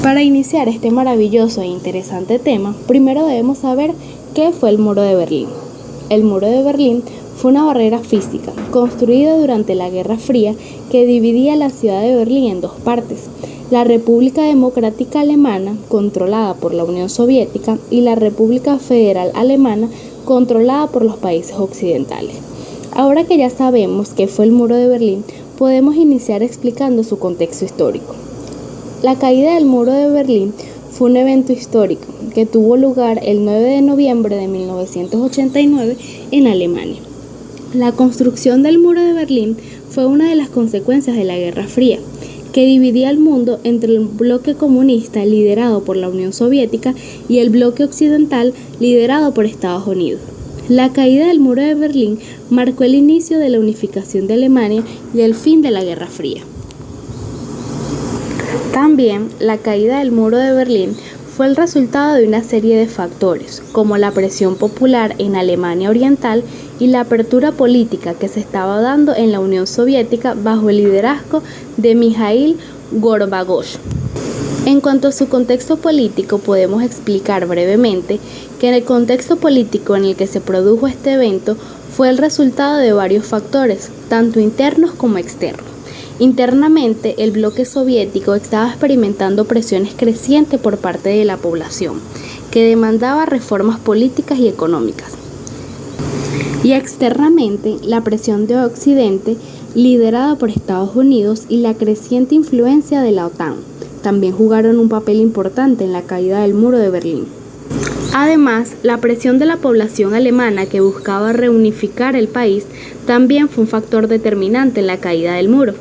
Para iniciar este maravilloso e interesante tema, primero debemos saber qué fue el Muro de Berlín. El Muro de Berlín fue una barrera física construida durante la Guerra Fría que dividía la ciudad de Berlín en dos partes: la República Democrática Alemana, controlada por la Unión Soviética, y la República Federal Alemana, controlada por los países occidentales. Ahora que ya sabemos qué fue el Muro de Berlín, podemos iniciar explicando su contexto histórico. La caída del Muro de Berlín fue un evento histórico que tuvo lugar el 9 de noviembre de 1989 en Alemania. La construcción del Muro de Berlín fue una de las consecuencias de la Guerra Fría, que dividía el mundo entre el bloque comunista liderado por la Unión Soviética y el bloque occidental liderado por Estados Unidos. La caída del Muro de Berlín marcó el inicio de la unificación de Alemania y el fin de la Guerra Fría. También, la caída del Muro de Berlín fue el resultado de una serie de factores, como la presión popular en Alemania Oriental y la apertura política que se estaba dando en la Unión Soviética bajo el liderazgo de Mikhail Gorbachov. En cuanto a su contexto político, podemos explicar brevemente que en el contexto político en el que se produjo este evento fue el resultado de varios factores, tanto internos como externos. Internamente, el bloque soviético estaba experimentando presiones crecientes por parte de la población, que demandaba reformas políticas y económicas. Y externamente, la presión de Occidente, liderada por Estados Unidos, y la creciente influencia de la OTAN, también jugaron un papel importante en la caída del Muro de Berlín. Además, la presión de la población alemana que buscaba reunificar el país también fue un factor determinante en la caída del muro.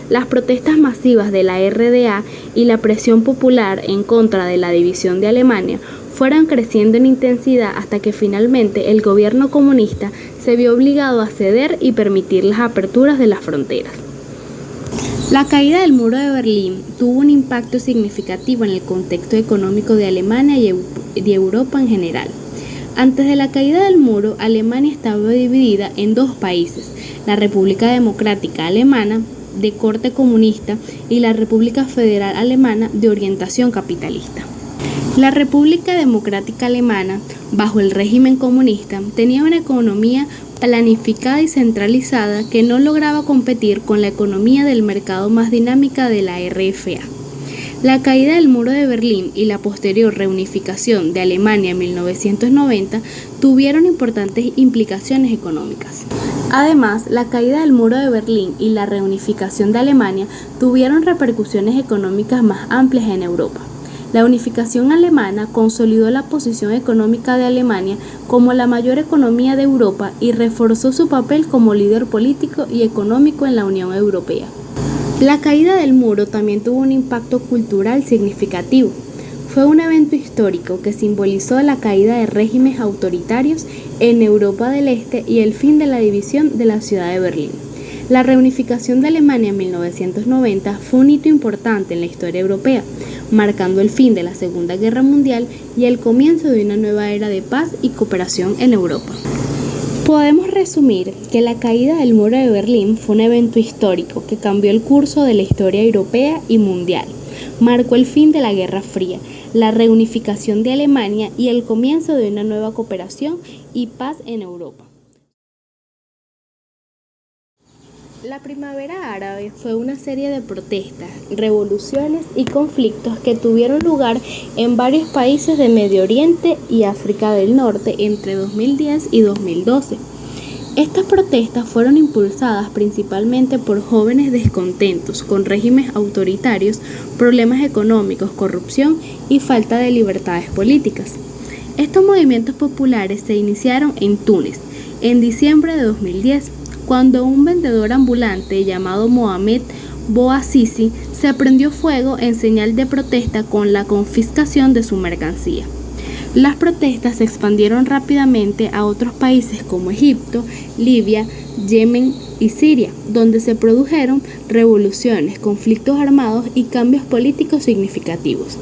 Las protestas masivas de la RDA y la presión popular en contra de la división de Alemania fueron creciendo en intensidad hasta que finalmente el gobierno comunista se vio obligado a ceder y permitir las aperturas de las fronteras. La caída del Muro de Berlín tuvo un impacto significativo en el contexto económico de Alemania y de Europa en general. Antes de la caída del muro, Alemania estaba dividida en dos países: la República Democrática Alemana, de corte comunista, y la República Federal Alemana, de orientación capitalista. La República Democrática Alemana, bajo el régimen comunista, tenía una economía planificada y centralizada que no lograba competir con la economía del mercado más dinámica de la RFA. La caída del Muro de Berlín y la posterior reunificación de Alemania en 1990 tuvieron importantes implicaciones económicas. Además, la caída del Muro de Berlín y la reunificación de Alemania tuvieron repercusiones económicas más amplias en Europa. La unificación alemana consolidó la posición económica de Alemania como la mayor economía de Europa y reforzó su papel como líder político y económico en la Unión Europea. La caída del muro también tuvo un impacto cultural significativo. Fue un evento histórico que simbolizó la caída de regímenes autoritarios en Europa del Este y el fin de la división de la ciudad de Berlín. La reunificación de Alemania en 1990 fue un hito importante en la historia europea, marcando el fin de la Segunda Guerra Mundial y el comienzo de una nueva era de paz y cooperación en Europa. Podemos resumir que la caída del Muro de Berlín fue un evento histórico que cambió el curso de la historia europea y mundial. Marcó el fin de la Guerra Fría, la reunificación de Alemania y el comienzo de una nueva cooperación y paz en Europa. La Primavera Árabe fue una serie de protestas, revoluciones y conflictos que tuvieron lugar en varios países de Medio Oriente y África del Norte entre 2010 y 2012. Estas protestas fueron impulsadas principalmente por jóvenes descontentos con regímenes autoritarios, problemas económicos, corrupción y falta de libertades políticas. Estos movimientos populares se iniciaron en Túnez en diciembre de 2010, cuando un vendedor ambulante llamado Mohamed Bouazizi se prendió fuego en señal de protesta con la confiscación de su mercancía. Las protestas se expandieron rápidamente a otros países como Egipto, Libia, Yemen y Siria, donde se produjeron revoluciones, conflictos armados y cambios políticos significativos.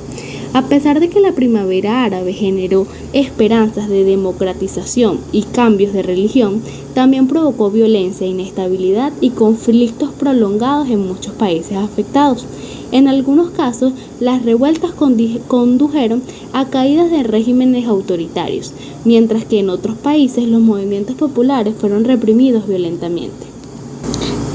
A pesar de que la primavera árabe generó esperanzas de democratización y cambios de religión, también provocó violencia, inestabilidad y conflictos prolongados en muchos países afectados. En algunos casos, las revueltas condujeron a caídas de regímenes autoritarios, mientras que en otros países los movimientos populares fueron reprimidos violentamente.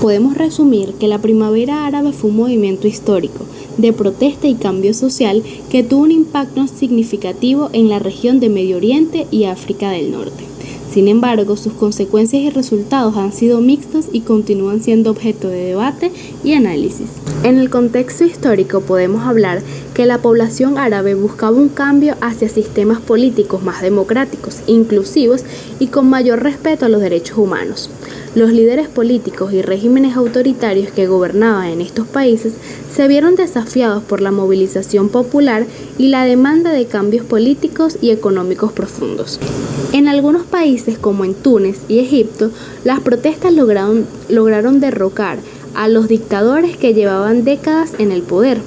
Podemos resumir que la primavera árabe fue un movimiento histórico de protesta y cambio social que tuvo un impacto significativo en la región de Medio Oriente y África del Norte. Sin embargo, sus consecuencias y resultados han sido mixtos y continúan siendo objeto de debate y análisis. En el contexto histórico podemos hablar que la población árabe buscaba un cambio hacia sistemas políticos más democráticos, inclusivos y con mayor respeto a los derechos humanos. Los líderes políticos y regímenes autoritarios que gobernaban en estos países se vieron desafiados por la movilización popular y la demanda de cambios políticos y económicos profundos. En algunos países, como en Túnez y Egipto, las protestas lograron derrocar a los dictadores que llevaban décadas en el poder.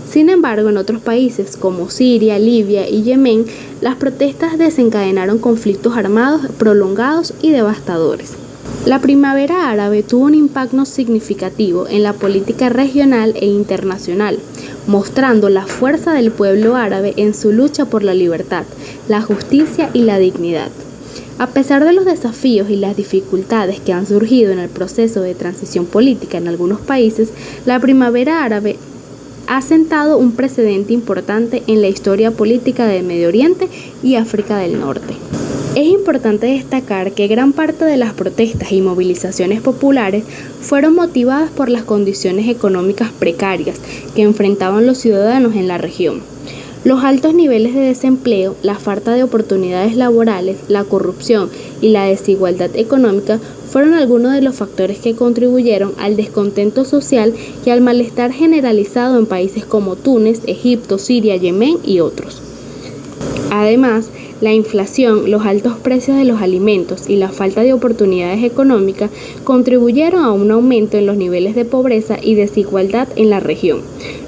Sin embargo, en otros países como Siria, Libia y Yemen, las protestas desencadenaron conflictos armados prolongados y devastadores. La primavera árabe tuvo un impacto significativo en la política regional e internacional, mostrando la fuerza del pueblo árabe en su lucha por la libertad, la justicia y la dignidad. A pesar de los desafíos y las dificultades que han surgido en el proceso de transición política en algunos países, la primavera árabe ha sentado un precedente importante en la historia política de Medio Oriente y África del Norte. Es importante destacar que gran parte de las protestas y movilizaciones populares fueron motivadas por las condiciones económicas precarias que enfrentaban los ciudadanos en la región. Los altos niveles de desempleo, la falta de oportunidades laborales, la corrupción y la desigualdad económica fueron algunos de los factores que contribuyeron al descontento social y al malestar generalizado en países como Túnez, Egipto, Siria, Yemen y otros. Además, la inflación, los altos precios de los alimentos y la falta de oportunidades económicas contribuyeron a un aumento en los niveles de pobreza y desigualdad en la región,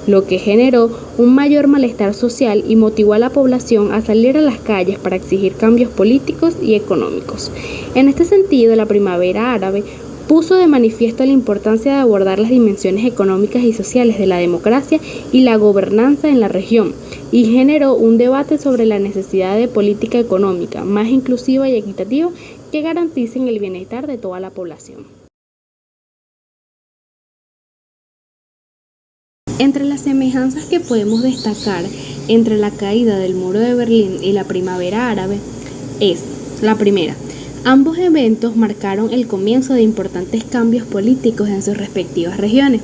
lo que generó un mayor malestar social y motivó a la población a salir a las calles para exigir cambios políticos y económicos. En este sentido, la primavera árabe puso de manifiesto la importancia de abordar las dimensiones económicas y sociales de la democracia y la gobernanza en la región, y generó un debate sobre la necesidad de política económica más inclusiva y equitativa que garanticen el bienestar de toda la población. Entre las semejanzas que podemos destacar entre la caída del muro de Berlín y la primavera árabe es la primera. Ambos eventos marcaron el comienzo de importantes cambios políticos en sus respectivas regiones.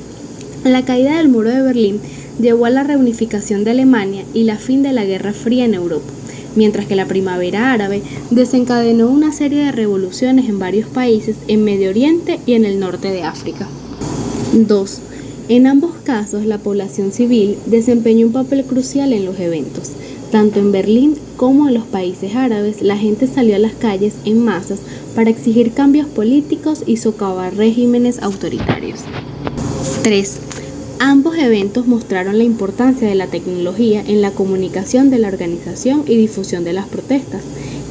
La caída del muro de Berlín llevó a la reunificación de Alemania y la fin de la Guerra Fría en Europa, mientras que la primavera árabe desencadenó una serie de revoluciones en varios países en Medio Oriente y en el norte de África. 2. En ambos casos, la población civil desempeñó un papel crucial en los eventos. Tanto en Berlín como en los países árabes, la gente salió a las calles en masas para exigir cambios políticos y socavar regímenes autoritarios. 3. Ambos eventos mostraron la importancia de la tecnología en la comunicación de la organización y difusión de las protestas.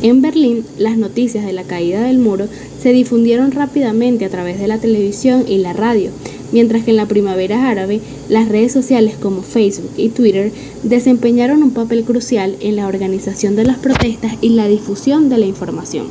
En Berlín, las noticias de la caída del muro se difundieron rápidamente a través de la televisión y la radio, mientras que en la primavera árabe, las redes sociales como Facebook y Twitter desempeñaron un papel crucial en la organización de las protestas y la difusión de la información.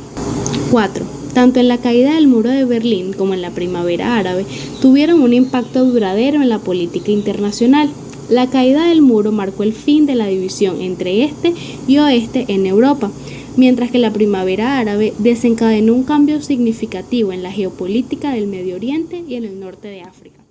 4. Tanto en la caída del muro de Berlín como en la primavera árabe tuvieron un impacto duradero en la política internacional. La caída del muro marcó el fin de la división entre este y oeste en Europa, mientras que la primavera árabe desencadenó un cambio significativo en la geopolítica del Medio Oriente y en el norte de África.